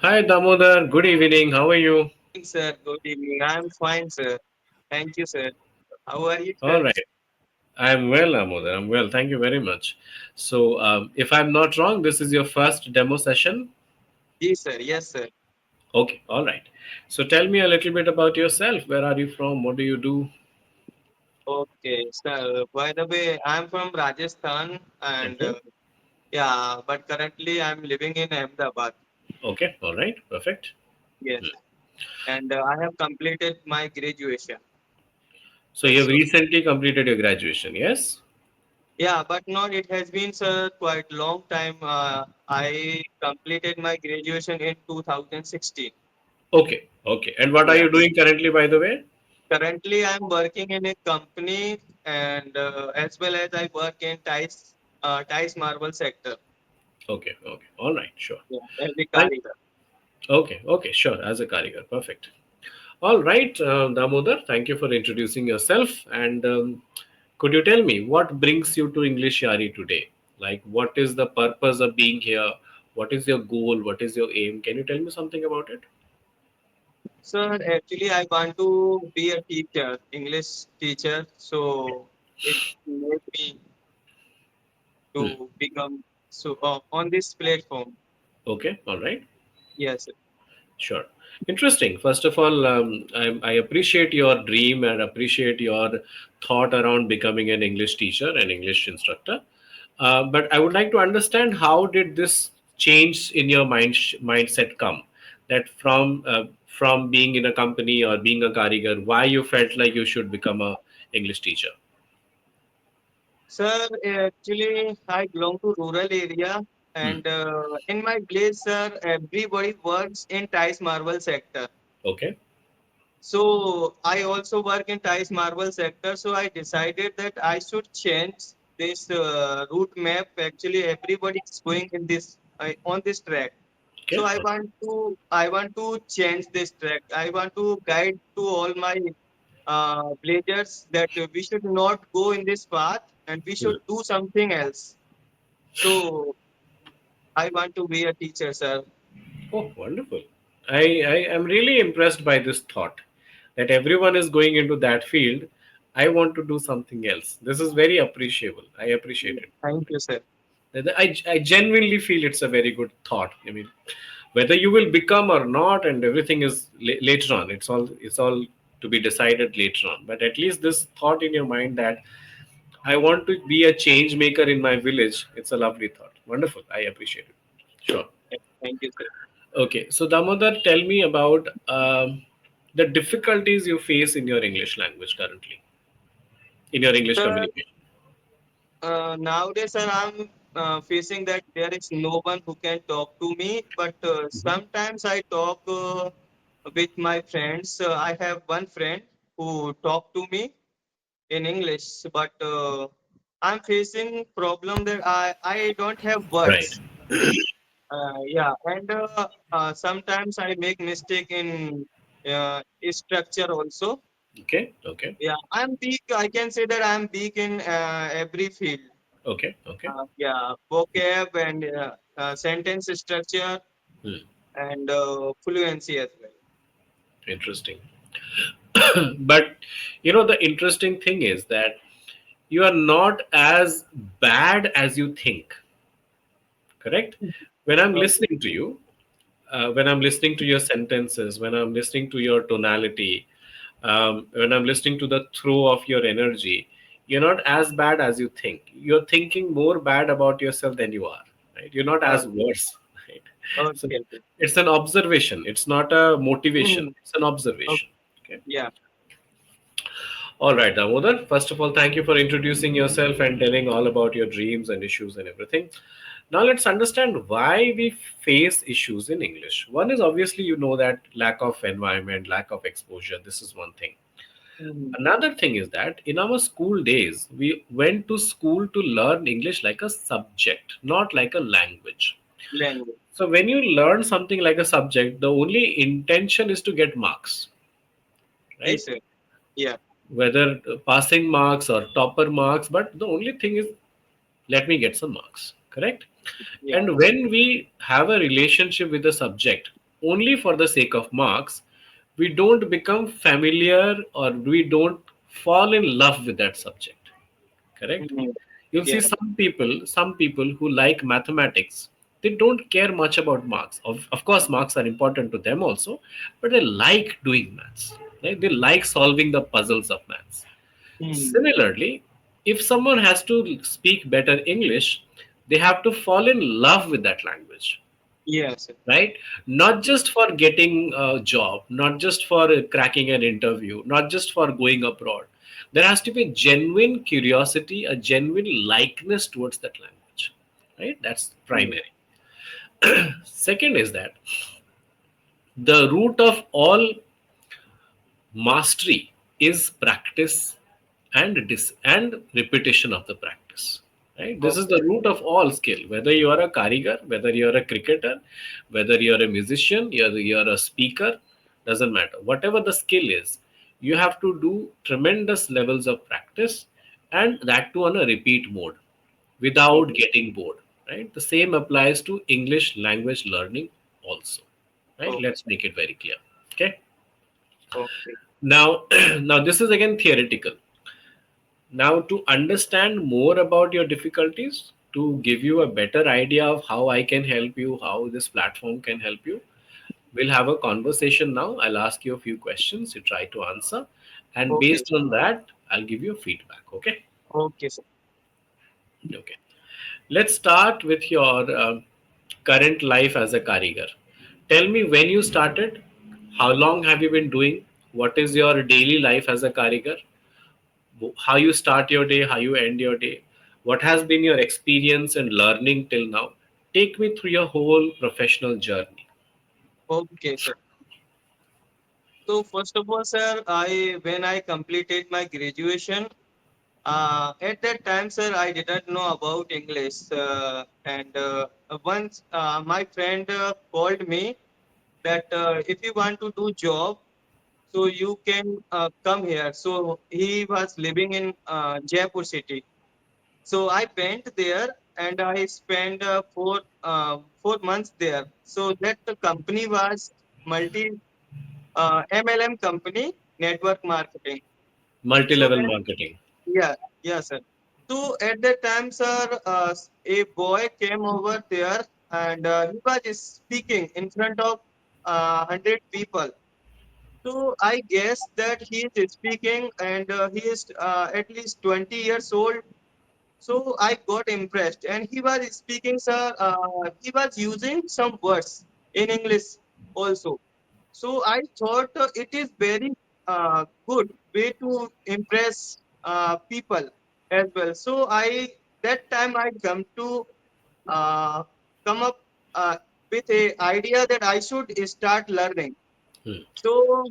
Hi Damodar, good evening. How are you? Evening, sir. Good evening. I'm fine, sir. Thank you, sir. How are you, All sir? right. I'm well, Damodar. I'm well. Thank you very much. So, if I'm not wrong, this is your first demo session. Yes, sir. Yes, sir. Okay. All right. So, tell me a little bit about yourself. Where are you from? What do you do? Okay, sir. By the way, I'm from Rajasthan, and Mhm. yeah, but currently I'm living in Ahmedabad. Okay. All right. Perfect. Yes, and I have completed my graduation. So, you have That's all. recently completed your graduation. Yes. Yeah, but not. It has been, sir, quite long time. I completed my graduation in 2016. Okay. Okay. And what are Yeah. you doing currently, by the way? Currently, I'm working in a company, and as well as I work in Tice marble sector. Okay. Okay. All right. Sure. Yeah, as a Thank. carrier. Okay. Okay. Sure. As a Karigar. Perfect. All right, Damodar, thank you for introducing yourself. And could you tell me what brings you to English Yari today? Like, what is the purpose of being here? What is your goal? What is your aim? Can you tell me something about it? Sir, actually, I want to be a teacher, English teacher. So it made me Hmm. to become so on this platform. Okay, all right. Yes, Sure. Interesting. First of all, I appreciate your dream and appreciate your thought around becoming an English teacher and English instructor. But I would like to understand how did this change in your mindset come? That from being in a company or being a karigar, why you felt like you should become a English teacher? sir. Actually, I belong to rural area, Hmm. and in my village, sir, everybody works in Tice marble sector. Okay. So I also work in Tice marble sector. So I decided that I should change this route map. Actually, everybody is going in this on this track. So Okay. I want to change this track. I want to guide to all my villagers that we should not go in this path and we Hmm. should do something else. So I want to be a teacher, sir. Oh, wonderful. I am really impressed by this thought that everyone is going into that field. I want to do something else. This is very appreciable. I appreciate it. Thank you, sir. I genuinely feel it's a very good thought. I mean, whether you will become or not, and everything is later on. It's all to be decided later on. But at least this thought in your mind that I want to be a change maker in my village. It's a lovely thought. Wonderful. I appreciate it. Sure. Thank you, sir. Okay, so Damodar, tell me about the difficulties you face in your English language currently, in your English Sir, communication. nowadays, sir, I'm facing that there is no one who can talk to me, but Mhm. sometimes I talk with my friends. I have one friend who talk to me in English, but I'm facing problem that I don't have Right. words. Yeah, and sometimes I make mistake in structure also. Okay. Okay. Yeah, I'm weak. I can say that I'm weak in every field. Okay. Okay. Yeah, vocab and sentence structure Hmm. and fluency as well. Interesting. But the interesting thing is that you are not as bad as you think. Correct? When I'm Okay. listening to you, when I'm listening to your sentences, when I'm listening to your tonality, when I'm listening to the throw of your energy, you're not as bad as you think. You're thinking more bad about yourself than you are. Right? You're not as Okay. worse. Right? So Okay. Okay. it's an observation. It's not a motivation. Mhm. It's an Okay. observation. Okay. Yeah. All right, Damodar. First of all, thank you for introducing yourself and telling all about your dreams and issues and everything. Now let's understand why we face issues in English. One is obviously that lack of environment, lack of exposure. This is one thing. Mhm. Another thing is that in our school days, we went to school to learn English like a subject, not like a language. Language. So when you learn something like a subject, the only intention is to get marks, right? Yes, sir. Yeah. Whether passing marks or topper marks, but the only thing is let me get some marks, correct? Yeah. And when we have a relationship with the subject, only for the sake of marks, we don't become familiar or we don't fall in love with that subject. Correct? Mm. You'll see Yeah. some people who like mathematics, they don't care much about marks. Of course, marks are important to them also, but they like doing maths. Right? They like solving the puzzles of maths. Mm. Similarly, if someone has to speak better English, they have to fall in love with that language, Yes. right? Not just for getting a job, not just for cracking an interview, not just for going abroad. There has to be genuine curiosity, a genuine likeness towards that language, right? That's Mm. primary. Second is that the root of all mastery is practice and repetition of the practice, right? This is Okay. the root of all skill, whether you are a karigar, whether you are a cricketer, whether you are a musician, you are a speaker, doesn't matter. Whatever the skill is, you have to do tremendous levels of practice, and that too on a repeat mode, without Okay. getting bored, right? The same applies to English language learning also, right? Okay. Let's make it very clear. Okay. Okay. Now, now this is again theoretical. Now, to understand more about your difficulties, to give you a better idea of how I can help you, how this platform can help you, we'll have a conversation now. I'll ask you a few questions, you try to answer, and Okay. based on that, I'll give you feedback. Okay? Okay, sir. Okay. Let's start with your current life as a karigar. Tell me when you started, how long have you been doing, what is your daily life as a karigar, how you start your day, how you end your day, what has been your experience and learning till now. Take me through your whole professional journey. Okay, sir. So first of all, sir, I when I completed my graduation, at that time, sir, I didn't know about English, and once my friend called me that if you want to do job, so you can come here. So he was living in Jaipur city. So I went there and I spent 4 months there. So that the company was multi MLM company, network marketing. So Multi-level that marketing. yeah, yeah, sir. So at that time, sir, a boy came over there and he was speaking in front of 100 people. So I guess that he is speaking and he is at least 20 years old. So I got impressed, and he was speaking, sir. He was using some words in English also. So I thought it is very good way to impress people as well. So I that time I uh, come up uh, with a idea that I should start learning. Hmm. So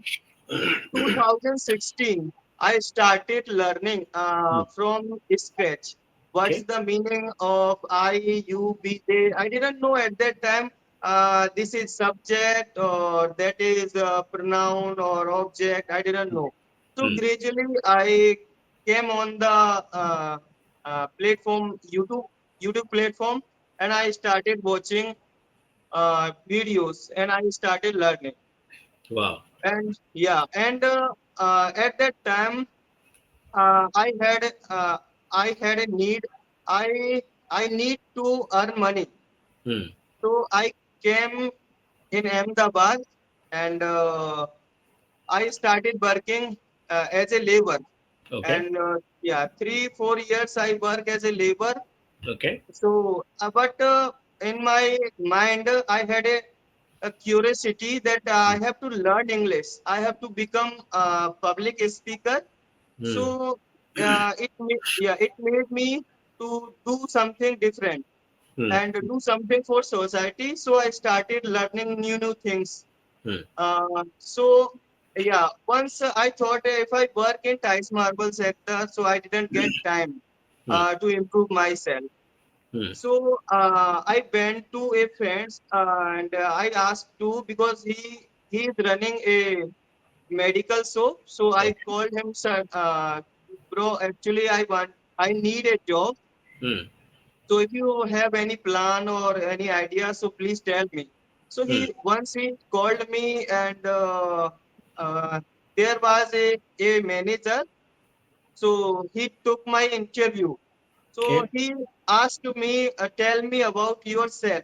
in 2016, I started learning Hmm. from scratch. What's Okay. the meaning of I, you, be, they? I didn't know at that time this is subject or that is a pronoun or object. I didn't know. So Hmm. gradually, I came on the platform YouTube platform, and I started watching videos, and I started learning. Wow. And yeah, and at that time, I had a need. I need to earn money. Hmm. So I came in Ahmedabad, and I started working as a labor. Okay. And yeah, 3 4 years I work as a labor. Okay. So, but in my mind, I had a curiosity that I have to learn English. I have to become a public speaker. Hmm. So, it made me to do something different Hmm. and do something for society. So I started learning new things. Hmm. So yeah, once I thought if I work in tiles marble sector, so I didn't get time Hmm. to improve myself. Hmm. So I went to a friend's and I asked to because he is running a medical shop. So I Okay. called him, sir, bro. Actually, I need a job. Hmm. So if you have any plan or any idea, so please tell me. So Hmm. he called me, and uh, there was a manager. So he took my interview. So Okay. he asked me, tell me about yourself.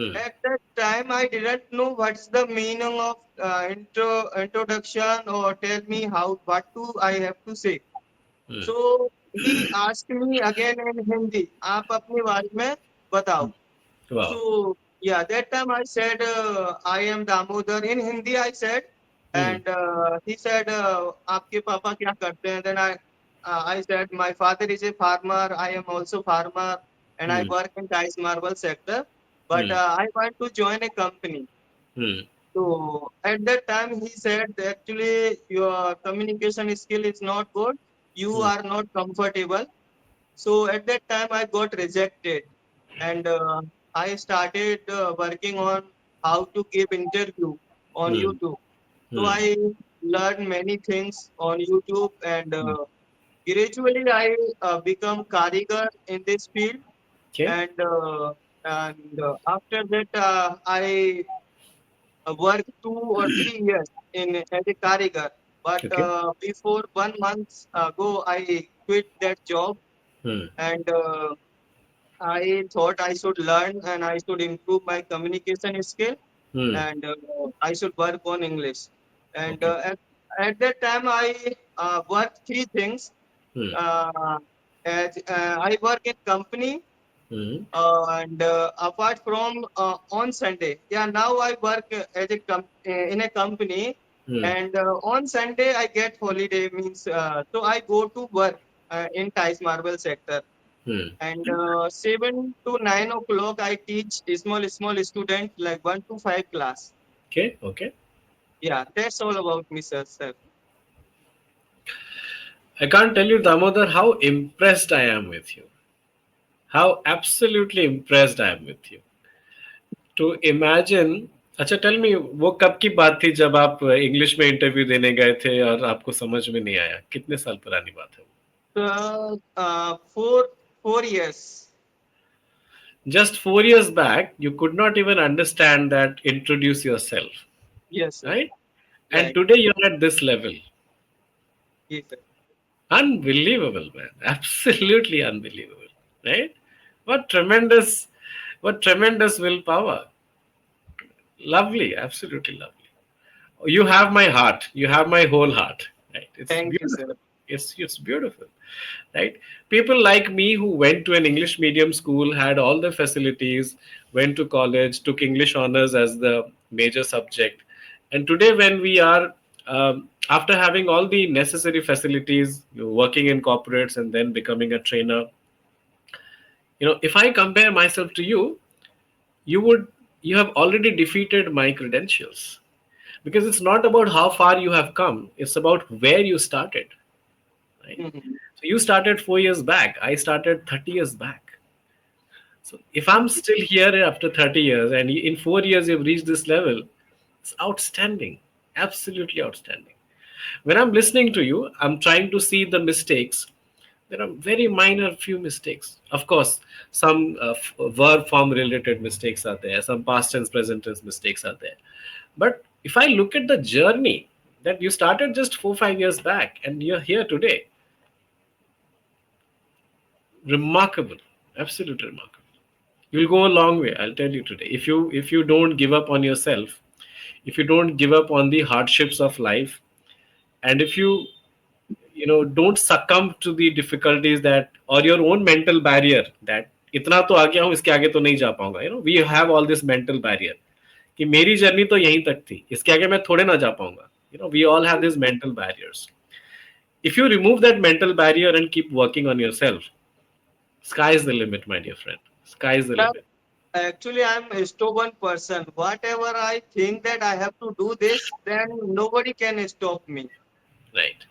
Hmm. At that time, I didn't know what's the meaning of introduction, or tell me how what do I have to say. Hmm. So he asked me again in Hindi, आप अपने बारे में बताओ. Wow. So yeah, that time I said I am Damodar in Hindi. I said, Hmm. and he said, आपके पापा क्या करते हैं? Then I said my father is a farmer. I am also farmer, and I Hmm. work in Tice Marble sector. But Hmm. I want to join a company. Hmm. So at that time he said, actually your communication skill is not good. You Hmm. are not comfortable. So at that time I got rejected, and I started working on how to give interview on Hmm. YouTube. So Hmm. I learned many things on YouTube, and Hmm. gradually I become karigar in this field. Okay. And after that I worked 2 or 3 years in as a karigar. But Okay. before 1 month ago I quit that job, Hmm. and I thought I should learn and I should improve my communication skill, Hmm. and I should work on English. And Okay. at that time, I worked three things. Hmm. Uh, I work in company, Hmm. and apart from on Sunday, yeah, now I work in a company, Hmm. and on Sunday I get holiday, means so I go to work in Tice Marble sector, Hmm. and 7 to 9 o'clock I teach small student like 1 to 5 class. Okay. Okay. Yeah, that's all about me, sir. I can't tell you, Damodar, how impressed I am with you. How absolutely impressed I am with you. To imagine. अच्छा tell me वो कब की बात थी जब आप English में interview देने गए थे और आपको समझ में नहीं आया कितने साल पुरानी बात है वो 4 years. Just 4 years back you could not even understand that introduce yourself Yes, sir. Right and Right. Today you are at this level Yes, sir. unbelievable man absolutely unbelievable right what tremendous what tremendous willpower lovely absolutely lovely you have my heart you have my whole heart right it's Thank you, sir. beautiful it's beautiful right people like me who went to an english medium school had all the facilities went to college took english honors as the major subject and today when we are after having all the necessary facilities working in corporates and then becoming a trainer if I compare myself to you you would you have already defeated my credentials because it's not about how far you have come, it's about where you started, right? Mhm. So you started 4 years back, I started 30 years back. So if I'm still here after 30 years and in 4 years you've reached this level, it's outstanding, absolutely outstanding. When I'm listening to you, I'm trying to see the mistakes. There are very minor few mistakes. Of course, some verb form related mistakes are there, some past tense, present tense mistakes are there. But if I look at the journey that you started just 4 5 years back and you're here today, remarkable, absolutely remarkable. You'll go a long way. I'll tell you today. If you don't give up on yourself, if you don't give up on the hardships of life, and if you don't succumb to the difficulties that or your own mental barrier that इतना तो आ गया हूँ इसके आगे तो नहीं जा पाऊंगा we have all this mental barrier कि मेरी जर्नी तो यहीं तक थी इसके आगे मैं थोड़े ना जा पाऊंगा we all have this mental barriers if you remove that mental barrier and keep working on yourself sky is the limit my dear friend sky is the Sir, limit actually, I'm a stubborn person. Whatever I think that I have to do this, then nobody can stop me. right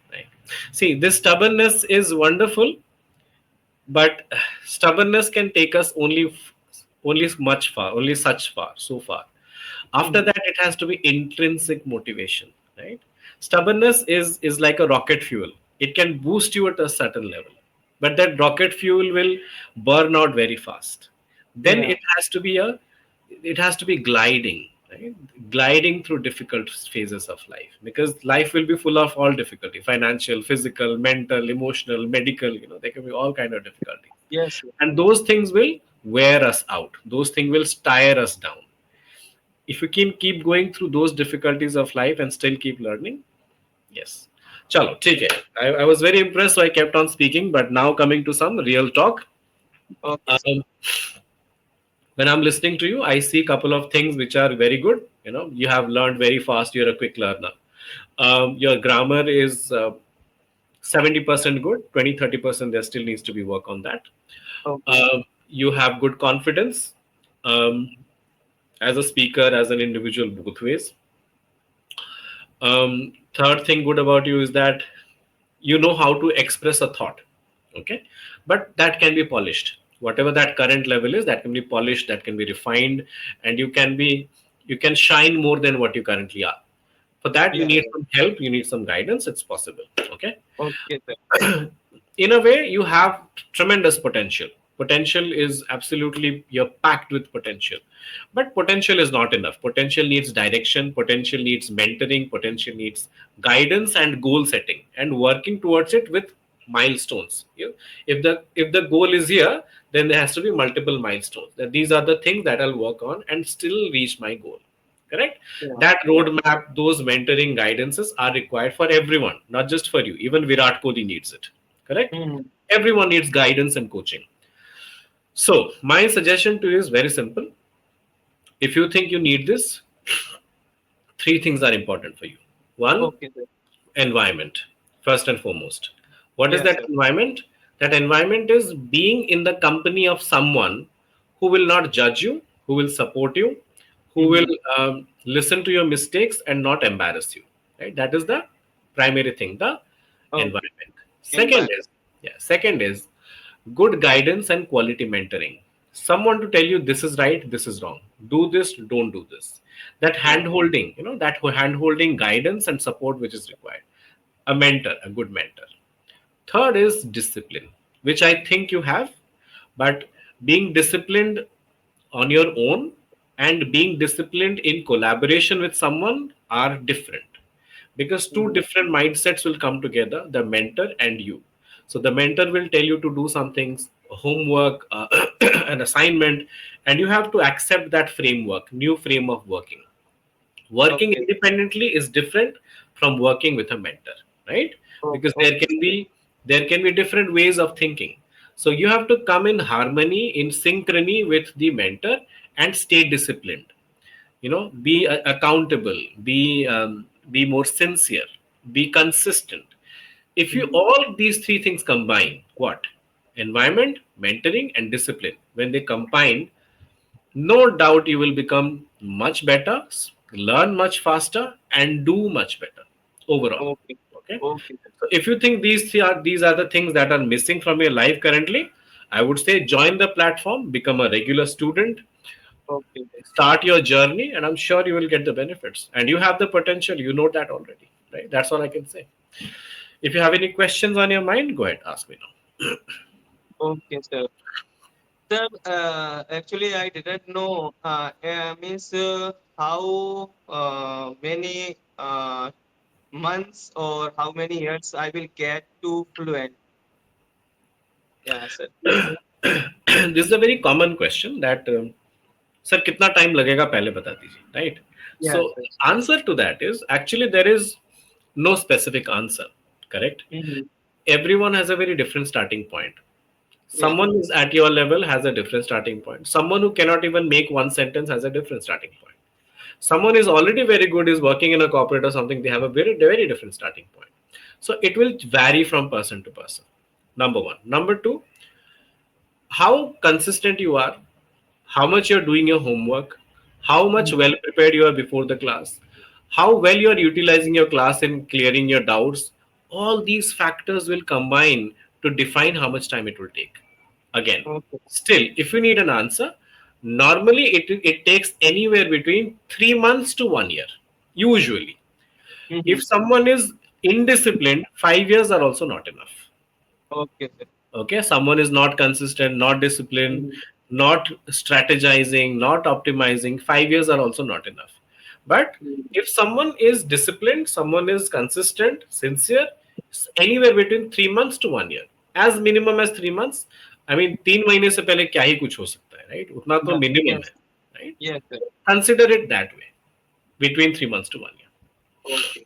see this stubbornness is wonderful but stubbornness can take us only much far only such far so far after Mhm. that it has to be intrinsic motivation right stubbornness is like a rocket fuel it can boost you at a certain level but that rocket fuel will burn out very fast then Yeah. it has to be gliding right? Gliding through difficult phases of life, because life will be full of all difficulty: financial, physical, mental, emotional, medical. There can be all kind of difficulty, Yes, sir. and those things will wear us out. Those things will tire us down. If we can keep going through those difficulties of life and still keep learning, yes. Chalo, ठीक है. I was very impressed, so I kept on speaking. But now coming to some real talk. Okay, sir. Um, when I'm listening to you, I see a couple of things which are very good. You have learned very fast. You're a quick learner. Your grammar is 70% good. 20-30% there still needs to be work on that. Okay. You have good confidence um, as a speaker, as an individual, both ways. Third thing good about you is that you know how to express a thought. Okay, but that can be polished. Whatever that current level is, that can be polished, that can be refined, and you can shine more than what you currently are. For that, you Yeah, need yeah. some help, you need some guidance. It's possible. Okay. Okay, sir. In a way, you have tremendous potential. Potential is absolutely, you're packed with potential, but potential is not enough. Potential needs direction, potential needs mentoring, potential needs guidance and goal setting and working towards it with milestones. If the goal is here, then there has to be multiple milestones, that these are the things that I'll work on and still reach my goal. Correct. Yeah, That yeah. roadmap, those mentoring guidances are required for everyone, not just for you. Even Virat Kohli needs it. Correct. Mm-hmm. Everyone needs guidance and coaching. So my suggestion to you is very simple. If you think you need this, three things are important for you. One, Okay, sir. environment, first and foremost. What is Yes, that sir. environment? That environment is being in the company of someone who will not judge you, who will support you, who will Mm-hmm. listen to your mistakes and not embarrass you. Right? That is the primary thing, the Okay. environment. Second Environment. is, yeah, second is good guidance and quality mentoring. Someone to tell you this is right, this is wrong, do this, don't do this. That Yeah. hand holding, that hand holding guidance and support which is required. A mentor, a good mentor. Third is discipline, which I think you have, but being disciplined on your own and being disciplined in collaboration with someone are different, because two Mm-hmm. different mindsets will come together, the mentor and you. So the mentor will tell you to do some things, homework, an assignment, and you have to accept that framework, new frame of working. Working Okay. independently is different from working with a mentor, right? Because there Okay, can sir. be different ways of thinking. So you have to come in harmony, in synchrony with the mentor, and stay disciplined. Be accountable, be more sincere, be consistent. If you Mm-hmm. all these three things combine, what? Environment, mentoring, and discipline, when they combine, no doubt you will become much better, learn much faster, and do much better overall. Okay. Okay. Okay, sir. So if you think these are the things that are missing from your life currently, I would say join the platform, become a regular student, Okay, sir. start your journey, and I'm sure you will get the benefits. And you have the potential, you know that already, right? That's all I can say. If you have any questions on your mind, go ahead, ask me now. Okay, sir. Sir, actually, I didn't know. Means how many months or how many years I will get to fluent. Yeah, sir. This is a very common question that sir कितना time लगेगा पहले बता दीजिए, right? Yeah, So sir. answer to that is, actually there is no specific answer. Correct. Mm-hmm. Everyone has a very different starting point. Yeah. Someone who's at your level has a different starting point. Someone who cannot even make one sentence has a different starting point. Someone is already very good, is working in a corporate or something, they have a very very different starting point. So it will vary from person to person. Number one. Number two, how consistent you are, how much you're doing your homework, how much Mm-hmm. well prepared you are before the class, how well you are utilizing your class in clearing your doubts. All these factors will combine to define how much time it will take. Again, Okay. still, if you need an answer, normally it takes anywhere between 3 months to 1 year, usually. Mm-hmm. If someone is indisciplined, 5 years are also not enough. Okay, sir. Okay, someone is not consistent, not disciplined, Mm-hmm. not strategizing, not optimizing, 5 years are also not enough. But Mm. if someone is disciplined, someone is consistent, sincere, anywhere between 3 months to 1 year, as minimum as 3 months. I mean, 3 महीने से पहले क्या ही कुछ हो सकता है, right? उतना तो Yeah. minimum Yes. है, right? Yes, sir. Consider it that way, between 3 months to 1 year. Okay.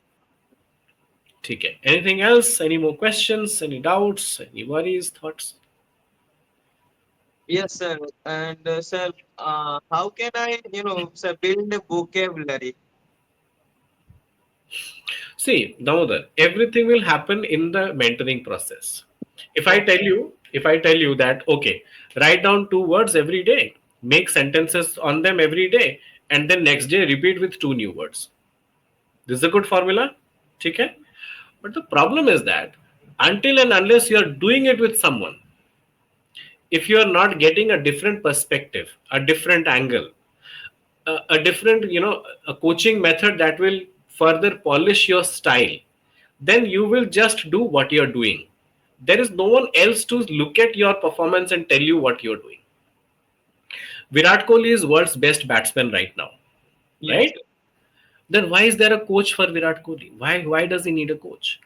ठीक है. Anything else? Any more questions? Any doubts? Any worries? Thoughts? Yes, sir. And sir, how can I, sir, build a vocabulary? See, Damodar, everything will happen in the mentoring process. Okay. If I tell you that, okay, write down 2 words every day, make sentences on them every day, and then next day repeat with 2 new words. This is a good formula. Okay? But the problem is that until and unless you are doing it with someone, if you are not getting a different perspective, a different angle, a different, a coaching method that will further polish your style, then you will just do what you're doing. There is no one else to look at your performance and tell you what you're doing. Virat Kohli is world's best batsman right now, Yes, right? sir. Then why is there a coach for Virat Kohli? Why does he need a coach?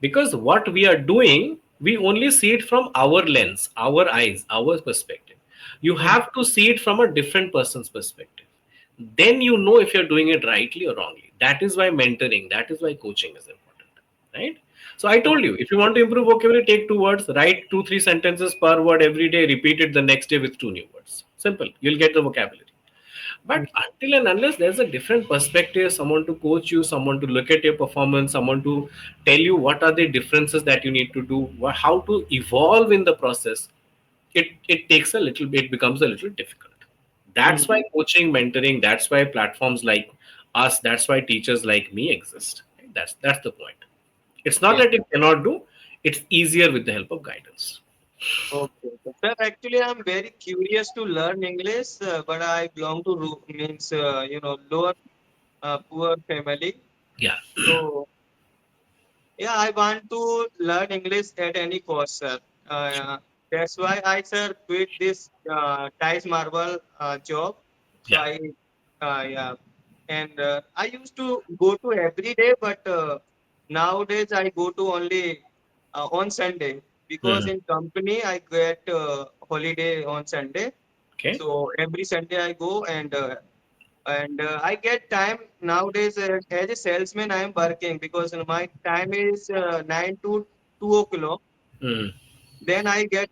Because what we are doing, we only see it from our lens, our eyes, our perspective. You Mm. have to see it from a different person's perspective. Then you know if you're doing it rightly or wrongly. That is why mentoring, that is why coaching is important, right? So I told you, Okay. if you want to improve vocabulary, take 2 words, write 2, 3 sentences per word every day, repeat it the next day with 2 new words. Simple, you'll get the vocabulary. Mm. But until and unless there's a different perspective, someone to coach you, someone to look at your performance, someone to tell you what are the differences that you need to do, how to evolve in the process, it takes a little bit, it becomes a little difficult. That's Mm. why coaching, mentoring, that's why platforms like us, that's why teachers like me exist. That's the point. It's not Yes. that it cannot do, it's easier with the help of guidance. Okay. Sir, actually, I'm very curious to learn English, but I belong to means lower poor family. Yeah. So yeah, I want to learn English at any cost, sir. That's why I sir quit this Tice Marble job. So Yeah. yeah, and I used to go to every day, but nowadays I go to only on Sunday because Mhm. in company I get holiday on Sunday. Okay. So every Sunday I go and I get time nowadays as a salesman. I am working because my time is 9 to 2 o'clock. Mhm. Then I get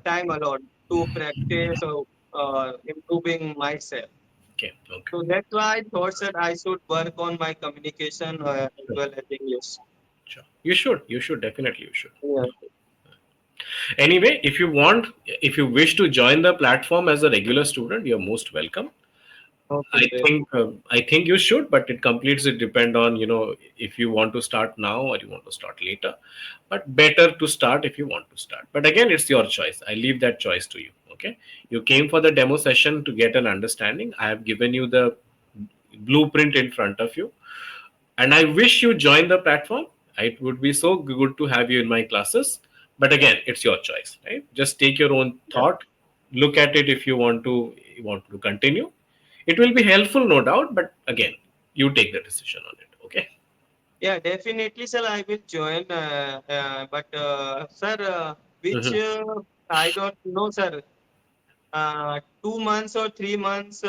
time a lot to practice or improving myself. Okay. Okay. So that's why I thought that I should work on my communication as Sure. well as English. Sure. You should. You should. Definitely you should. Yeah. Anyway, if you wish to join the platform as a regular student, you're most welcome. Okay, sir. I think you should, but it completes it depend on if you want to start now or you want to start later. But better to start if you want to start. But again, it's your choice. I leave that choice to you. Okay, you came for the demo session to get an understanding. I have given you the blueprint in front of you, and I wish you join the platform. It would be so good to have you in my classes. But again, it's your choice, right? Just take your own Yeah. thought, look at it if you want to continue. It will be helpful, no doubt, but again, you take the decision on it. Okay. Yeah, definitely, sir. I will join. But sir, which Mhm. I don't know, sir. 2 months or 3 months,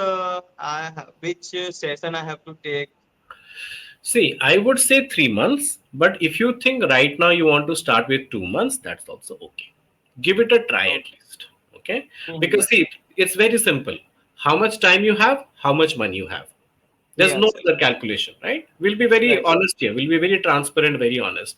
which session I have to take. See, I would say 3 months, but if you think right now you want to start with 2 months, that's also okay. Give it a try Oh. at least. Okay. Mhm. Because see, it's very simple. How much time you have, how much money you have. There's no Yes, sir. other calculation, right? We'll be very Right. honest here. We'll be very transparent, very honest.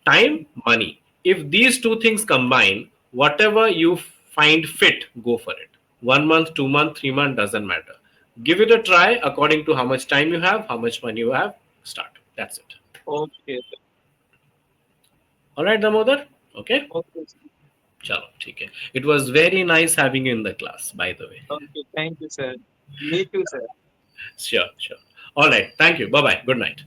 Time, money. If these two things combine, whatever you find fit, go for it. 1 month, 2 month, 3 month doesn't matter. Give it a try according to how much time you have, how much money you have. Start. That's it. Okay, sir. All right, Damodar. Okay. Okay, sir. Chalo, ठीक है. It was very nice having you in the class, by the way. Okay. Thank you, sir. Me too, sir. Sure, sure. All right. Thank you. Bye bye. Good night.